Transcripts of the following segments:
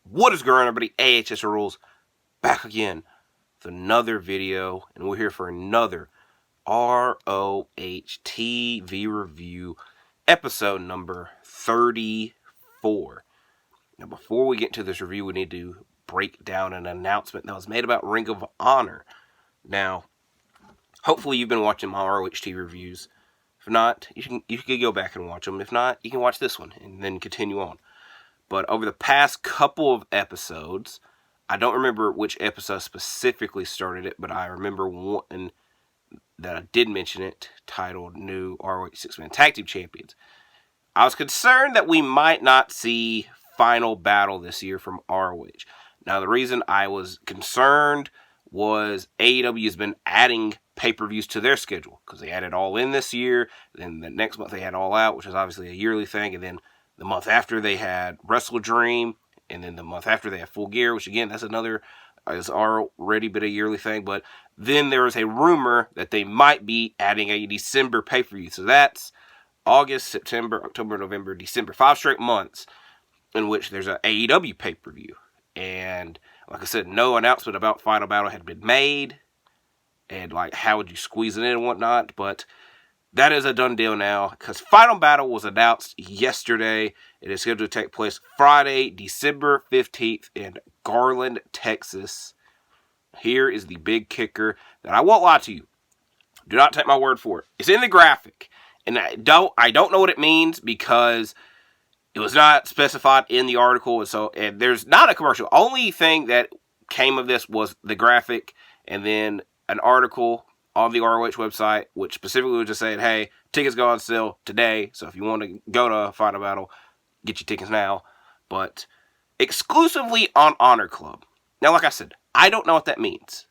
What is going on, everybody? AHS Rules back again with another video, and we're here for another ROH TV review, episode number 34. Now, before we get into this review, we need to break down an announcement that was made about Ring of Honor. Now, hopefully you've been watching my ROH TV reviews. If not, you can go back and watch them. If not, you can watch this one and then continue on. But over the past couple of episodes, I don't remember which episode specifically started it, but I remember one that I did mention it, titled New ROH 6-Man Tag Team Champions. I was concerned that we might not see Final Battle this year from ROH. Now, the reason I was concerned was AEW has been adding pay-per-views to their schedule, because they added All In this year, then the next month they had All Out, which is obviously a yearly thing, and then the month after they had Wrestle Dream, and then the month after they had Full Gear, which again, that's another, has already been a yearly thing, but then there was a rumor that they might be adding a December pay-per-view. So that's August, September, October, November, December, 5 straight months in which there's an AEW pay-per-view. And like I said, no announcement about Final Battle had been made, and like how would you squeeze it in and whatnot, but that is a done deal now, because Final Battle was announced yesterday. It is scheduled to take place Friday, December 15th in Garland, Texas. Here is the big kicker that I won't lie to you. Do not take my word for it. It's in the graphic, and I don't know what it means because it was not specified in the article, and there's not a commercial. Only thing that came of this was the graphic, and then an article on the ROH website, which specifically was just saying, hey, tickets go on sale today, so if you want to go to Final Battle, get your tickets now. But exclusively on Honor Club. Now, like I said, I don't know what that means.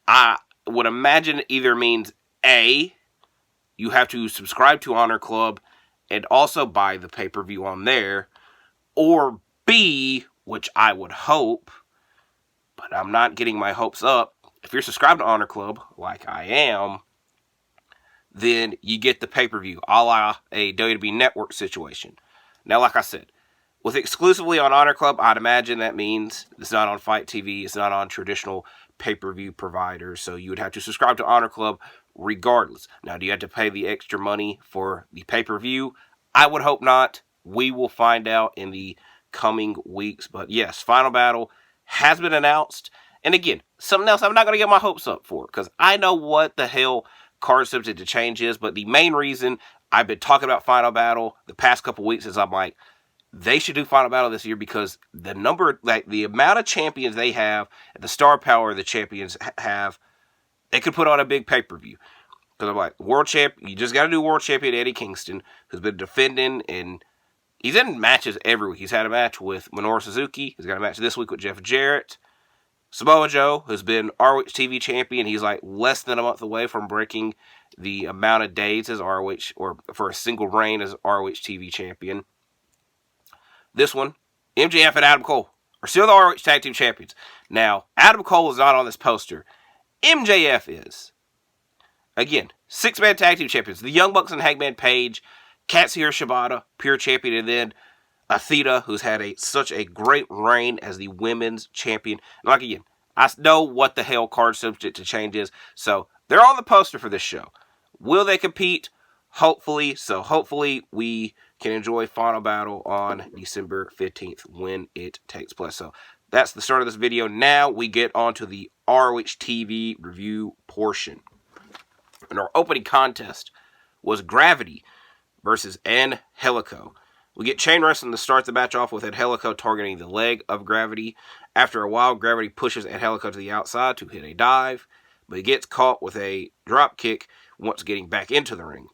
I would imagine it either means A, you have to subscribe to Honor Club and also buy the pay-per-view on there, or B, which I would hope, but I'm not getting my hopes up, if you're subscribed to Honor Club, like I am, then you get the pay-per-view, a la a WWE Network situation. Now, like I said, with exclusively on Honor Club, I'd imagine that means it's not on Fight TV, it's not on traditional pay-per-view providers, so you would have to subscribe to Honor Club regardless. Now, do you have to pay the extra money for the pay-per-view? I would hope not. We will find out in the coming weeks, but yes, Final Battle has been announced. And again, something else I'm not going to get my hopes up for, because I know what the hell card subject to change is, but the main reason I've been talking about Final Battle the past couple weeks is I'm like, they should do Final Battle this year, because the amount of champions they have, and the star power the champions have, they could put on a big pay-per-view. Because I'm like, world champ, you just got to do world champion Eddie Kingston, who's been defending, and he's in matches every week. He's had a match with Minoru Suzuki. He's got a match this week with Jeff Jarrett. Samoa Joe has been ROH TV champion. He's like less than a month away from breaking the amount of days as ROH, or for a single reign as ROH TV champion. This one, MJF and Adam Cole are still the ROH Tag Team Champions. Now, Adam Cole is not on this poster. MJF is. Again, 6-man Tag Team Champions. The Young Bucks and Hangman Page, Katsuhiro Shibata, pure champion, and then Athena, who's had such a great reign as the women's champion. And like again, I know what the hell card subject to change is, so they're on the poster for this show. Will they compete? Hopefully. So hopefully we can enjoy Final Battle on December 15th when it takes place. So that's the start of this video. Now we get on to the ROH TV review portion. And our opening contest was Gravity versus Angelico. We get chain wrestling to start the match off with Angelico targeting the leg of Gravity. After a while, Gravity pushes Angelico to the outside to hit a dive, but he gets caught with a drop kick once getting back into the ring.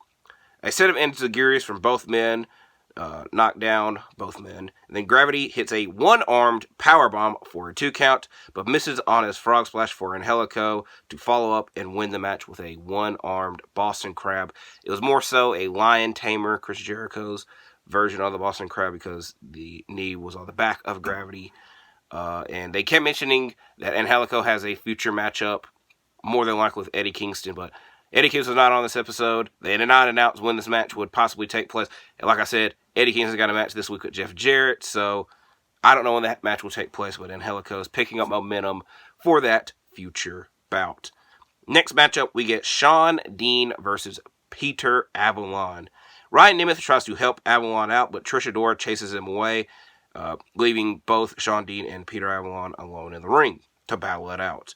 A set of enziguris from both men knock down both men. And then Gravity hits a one-armed powerbomb for a 2 count, but misses on his frog splash for Angelico to follow up and win the match with a one-armed Boston Crab. It was more so a lion tamer, Chris Jericho's version of the Boston Crab, because the knee was on the back of Gravity. And they kept mentioning that Angelico has a future matchup, more than likely with Eddie Kingston, but Eddie Kingston's not on this episode. They did not announce when this match would possibly take place. And like I said, Eddie Kingston's got a match this week with Jeff Jarrett, so I don't know when that match will take place, but Angelico is picking up momentum for that future bout. Next matchup, we get Shawn Dean versus Peter Avalon. Ryan Nemeth tries to help Avalon out, but Trish Adora chases him away, leaving both Shawn Dean and Peter Avalon alone in the ring to battle it out.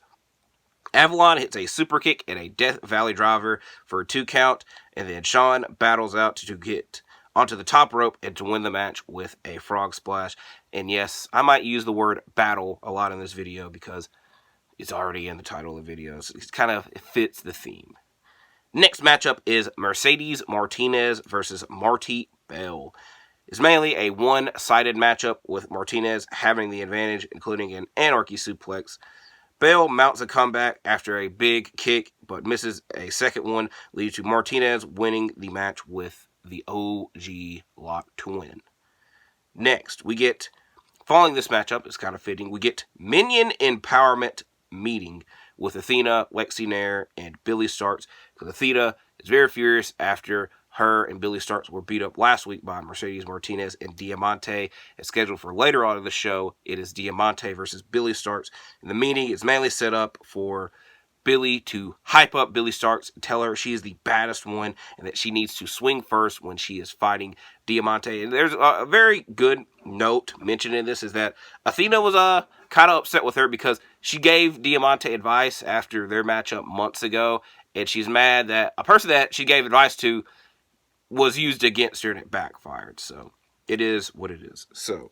Avalon hits a super kick and a Death Valley driver for a 2 count, and then Shawn battles out to get onto the top rope and to win the match with a frog splash. And yes, I might use the word battle a lot in this video because it's already in the title of the video. So it fits the theme. Next matchup is Mercedes Martinez versus Marty Bell. It's mainly a one-sided matchup with Martinez having the advantage, including an Anarchy suplex. Bell mounts a comeback after a big kick, but misses a second one, leading to Martinez winning the match with the OG lock to win. Next, we get, following this matchup, it's kind of fitting, we get Minion Empowerment Meeting with Athena, Lexi Nair, and Billie Starkz. Because Athena is very furious after her and Billie Starkz were beat up last week by Mercedes Martinez and Diamante. It's scheduled for later on in the show. It is Diamante versus Billie Starkz. And the meeting is mainly set up for Billie to hype up Billie Starkz and tell her she is the baddest one and that she needs to swing first when she is fighting Diamante. And there's a very good note mentioned in this is that Athena was kind of upset with her because she gave Diamante advice after their matchup months ago, and she's mad that a person that she gave advice to was used against her and it backfired. So it is what it is. So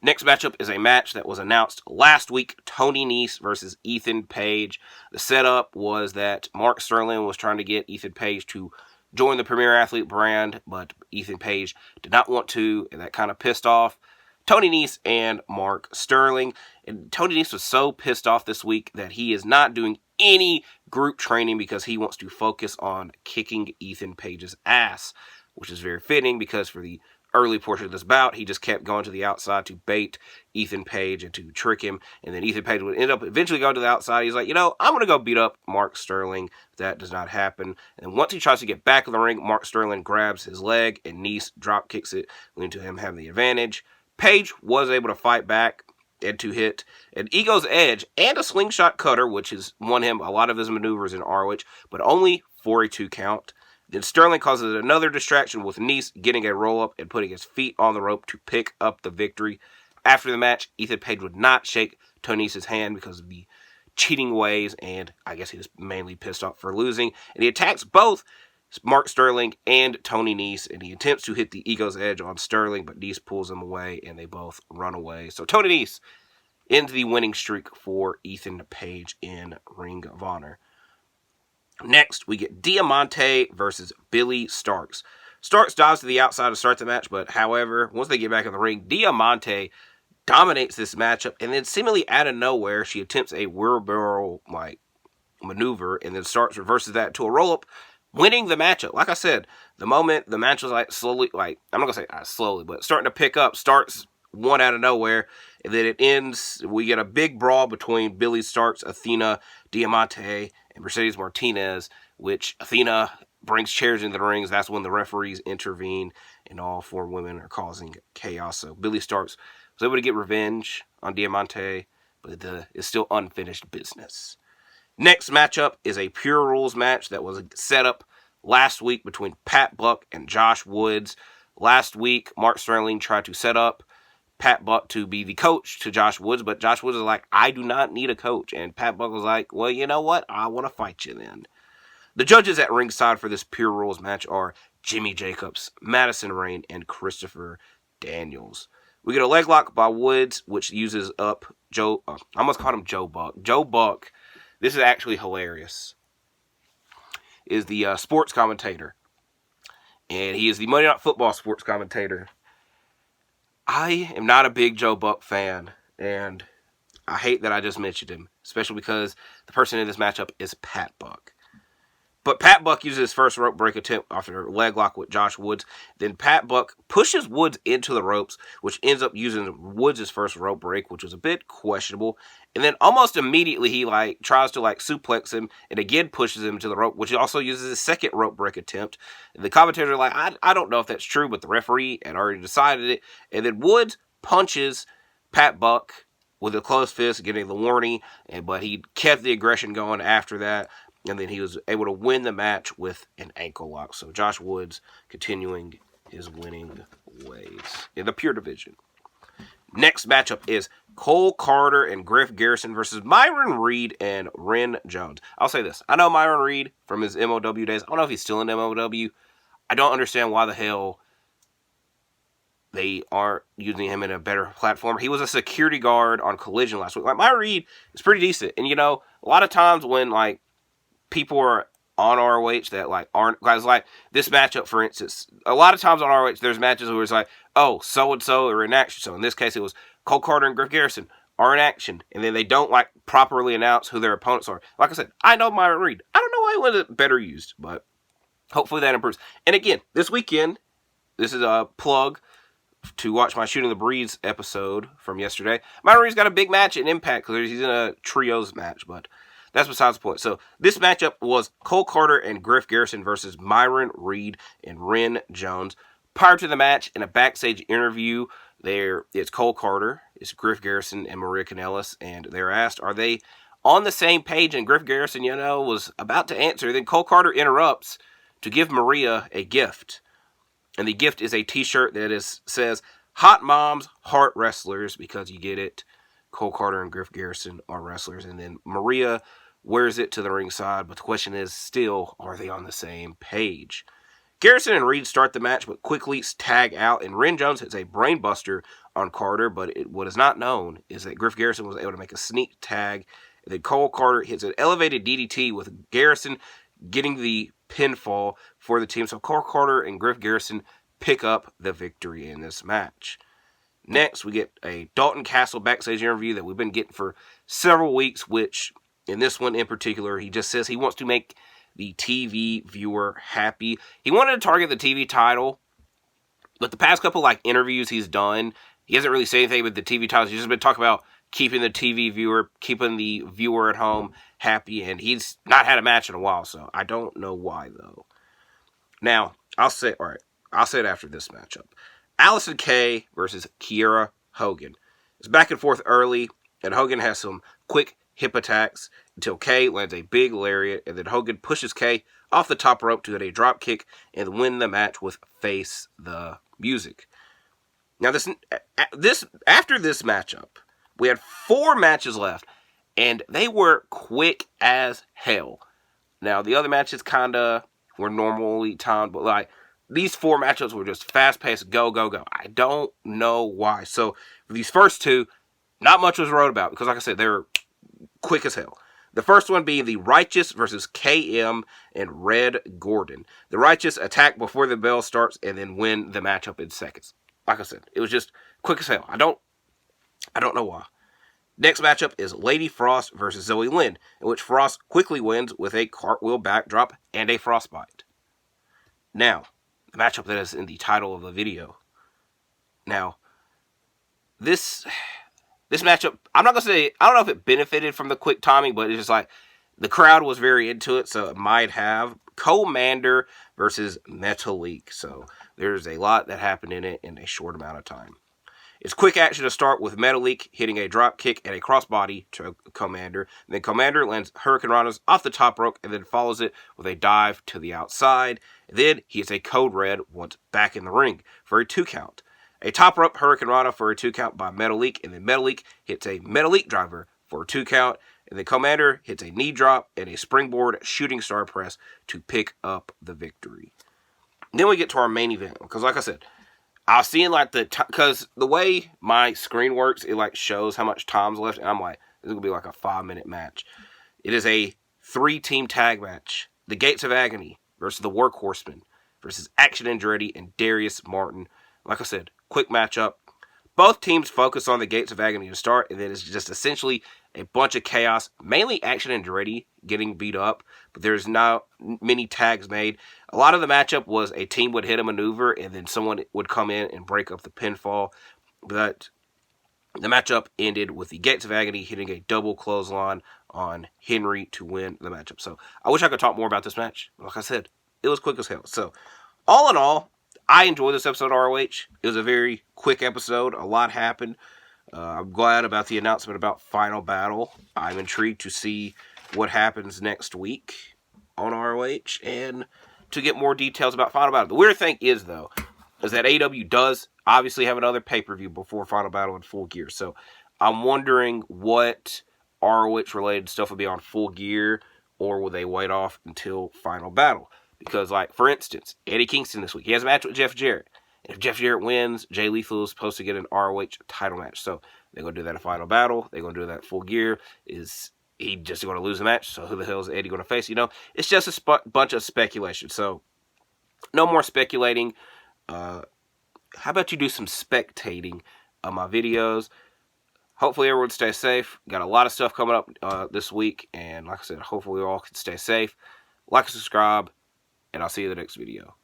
next matchup is a match that was announced last week, Tony Nese versus Ethan Page. The setup was that Mark Sterling was trying to get Ethan Page to join the Premier Athlete brand, but Ethan Page did not want to, and that kind of pissed off Tony Nese and Mark Sterling. And Tony Nese was so pissed off this week that he is not doing any group training because he wants to focus on kicking Ethan Page's ass, which is very fitting because for the early portion of this bout, he just kept going to the outside to bait Ethan Page and to trick him, and then Ethan Page would end up eventually going to the outside. He's like, I'm going to go beat up Mark Sterling. That does not happen. And once he tries to get back in the ring, Mark Sterling grabs his leg, and Nese drop kicks it, leading to him having the advantage. Page was able to fight back and to hit an Ego's Edge and a slingshot cutter, which has won him a lot of his maneuvers in ROH, but only for a 2 count. Then Sterling causes another distraction with Nese getting a roll-up and putting his feet on the rope to pick up the victory. After the match, Ethan Page would not shake Tony Nese's hand because of the cheating ways, and I guess he was mainly pissed off for losing. And he attacks both Mark Sterling and Tony Nese, and he attempts to hit the Ego's Edge on Sterling, but Nese pulls him away, and they both run away. So Tony Nese ends the winning streak for Ethan Page in Ring of Honor. Next, we get Diamante versus Billie Starkz. Starkz dives to the outside to start the match, but however, once they get back in the ring, Diamante dominates this matchup, and then seemingly out of nowhere, she attempts a wheelbarrow maneuver, and then Starkz reverses that to a roll-up, winning the matchup. Like I said, the moment the match was slowly, I'm not going to say slowly, but starting to pick up, Starkz won out of nowhere, and then it ends, we get a big brawl between Billie Starkz, Athena, Diamante, and Mercedes Martinez, which Athena brings chairs into the rings. That's when the referees intervene, and all 4 women are causing chaos. So Billie Starkz was able to get revenge on Diamante, but it's still unfinished business. Next matchup is a Pure Rules match that was set up last week between Pat Buck and Josh Woods. Last week, Mark Sterling tried to set up Pat Buck to be the coach to Josh Woods, but Josh Woods is like, I do not need a coach. And Pat Buck was like, well, you know what? I want to fight you then. The judges at ringside for this Pure Rules match are Jimmy Jacobs, Madison Rain, and Christopher Daniels. We get a leg lock by Woods, which uses up Joe. I almost called him Joe Buck. Joe Buck, this is actually hilarious, is the sports commentator. And he is the Monday Night Football sports commentator. I am not a big Joe Buck fan, and I hate that I just mentioned him, especially because the person in this matchup is Pat Buck. But Pat Buck uses his first rope break attempt after a leg lock with Josh Woods. Then Pat Buck pushes Woods into the ropes, which ends up using Woods' first rope break, which was a bit questionable. And then almost immediately he tries to suplex him and again pushes him to the rope, which he also uses his second rope break attempt. And the commentators are like, I don't know if that's true, but the referee had already decided it. And then Woods punches Pat Buck with a closed fist, getting the warning, but he kept the aggression going after that, and then he was able to win the match with an ankle lock. So Josh Woods continuing his winning ways in the pure division. Next matchup is Cole Carter and Griff Garrison versus Myron Reed and Ren Jones. I'll say this. I know Myron Reed from his MOW days. I don't know if he's still in MOW. I don't understand why the hell they aren't using him in a better platform. He was a security guard on Collision last week. Like, Myron Reed is pretty decent. And, you know, a lot of times when, like, people are on ROH that, like, aren't, guys, like, this matchup, for instance, a lot of times on ROH, there's matches where it's like, oh, so-and-so are in action. So in this case, it was Cole Carter and Griff Garrison are in action. And then they don't, like, properly announce who their opponents are. Like I said, I know Myron Reed. I don't know why he wasn't better used, but hopefully that improves. And again, this weekend, this is a plug to watch my Shooting the Breeze episode from yesterday. Myron Reed's got a big match in Impact because he's in a trios match, but that's besides the point. So this matchup was Cole Carter and Griff Garrison versus Myron Reed and Ren Jones. Prior to the match, in a backstage interview, it's Cole Carter, it's Griff Garrison, and Maria Kanellis, and they're asked, are they on the same page? And Griff Garrison, you know, was about to answer. Then Cole Carter interrupts to give Maria a gift. And the gift is a t-shirt that says, Hot Moms, Heart Wrestlers, because you get it. Cole Carter and Griff Garrison are wrestlers. And then Maria wears it to the ringside. But the question is still, are they on the same page? Garrison and Reed start the match, but quickly tag out. And Ren Jones hits a brainbuster on Carter. But what is not known is that Griff Garrison was able to make a sneak tag. And then Cole Carter hits an elevated DDT with Garrison getting the pinfall for the team. So Cole Carter and Griff Garrison pick up the victory in this match. Next, we get a Dalton Castle backstage interview that we've been getting for several weeks, which in this one in particular, he just says he wants to make the TV viewer happy. He wanted to target the TV title, but the past couple interviews he's done, he hasn't really said anything with the TV titles. He's just been talking about keeping the TV viewer, keeping the viewer at home happy, and he's not had a match in a while, so I don't know why, though. Now, I'll say it after this matchup. Allison Kay versus Kiera Hogan. It's back and forth early, and Hogan has some quick hip attacks until Kay lands a big lariat, and then Hogan pushes Kay off the top rope to get a drop kick and win the match with Face the Music. Now, after this matchup, we had 4 matches left, and they were quick as hell. Now, the other matches were normally timed, but these 4 matchups were just fast-paced, go, go, go. I don't know why. So, for these first 2, not much was wrote about, because like I said, they were quick as hell. The first one being the Righteous versus KM and Red Gordon. The Righteous attack before the bell starts and then win the matchup in seconds. Like I said, it was just quick as hell. I don't know why. Next matchup is Lady Frost versus Zoe Lynn, in which Frost quickly wins with a cartwheel backdrop and a frostbite. Now, the matchup that is in the title of the video. Now, this matchup, I'm not going to say, I don't know if it benefited from the quick timing, but it's just the crowd was very into it, so it might have. Komander versus Metalik. So, there's a lot that happened in it in a short amount of time. It's quick action to start with Metalik hitting a drop kick and a crossbody to Komander. Then Komander lands Hurricane Ranas off the top rope and then follows it with a dive to the outside. Then he hits a Code Red once back in the ring for a 2 count. A top rope Hurricane Rana for a 2 count by Metalik, and then Metalik hits a Metalik driver for a 2 count. And then Komander hits a knee drop and a springboard shooting star press to pick up the victory. Then we get to our main event, because like I said, I was seeing because the way my screen works, it shows how much time's left, and I'm this is going to be a 5-minute match. It is a 3-team tag match. The Gates of Agony versus the Workhorsemen versus Action Andretti and Darius Martin. Like I said, quick matchup. Both teams focus on the Gates of Agony to start, and then it's just essentially a bunch of chaos, mainly Action Andretti getting beat up, but there's not many tags made. A lot of the matchup was a team would hit a maneuver, and then someone would come in and break up the pinfall, but the matchup ended with the Gates of Agony hitting a double clothesline on Henry to win the matchup. So I wish I could talk more about this match. Like I said, it was quick as hell. So all in all, I enjoyed this episode of ROH. It was a very quick episode. A lot happened. I'm glad about the announcement about Final Battle. I'm intrigued to see what happens next week on ROH and to get more details about Final Battle. The weird thing is, though, is that AEW does obviously have another pay-per-view before Final Battle in Full Gear. So I'm wondering what ROH-related stuff will be on Full Gear, or will they wait off until Final Battle? Because, like, for instance, Eddie Kingston this week, he has a match with Jeff Jarrett. And if Jeff Jarrett wins, Jay Lethal is supposed to get an ROH title match. So they're going to do that at Final Battle. They're going to do that at Full Gear. Is he just going to lose the match? So who the hell is Eddie going to face? You know, it's just a bunch of speculation. So no more speculating. How about you do some spectating on my videos? Hopefully everyone stays safe. Got a lot of stuff coming up this week. And like I said, hopefully we all can stay safe. Like and subscribe. And I'll see you in the next video.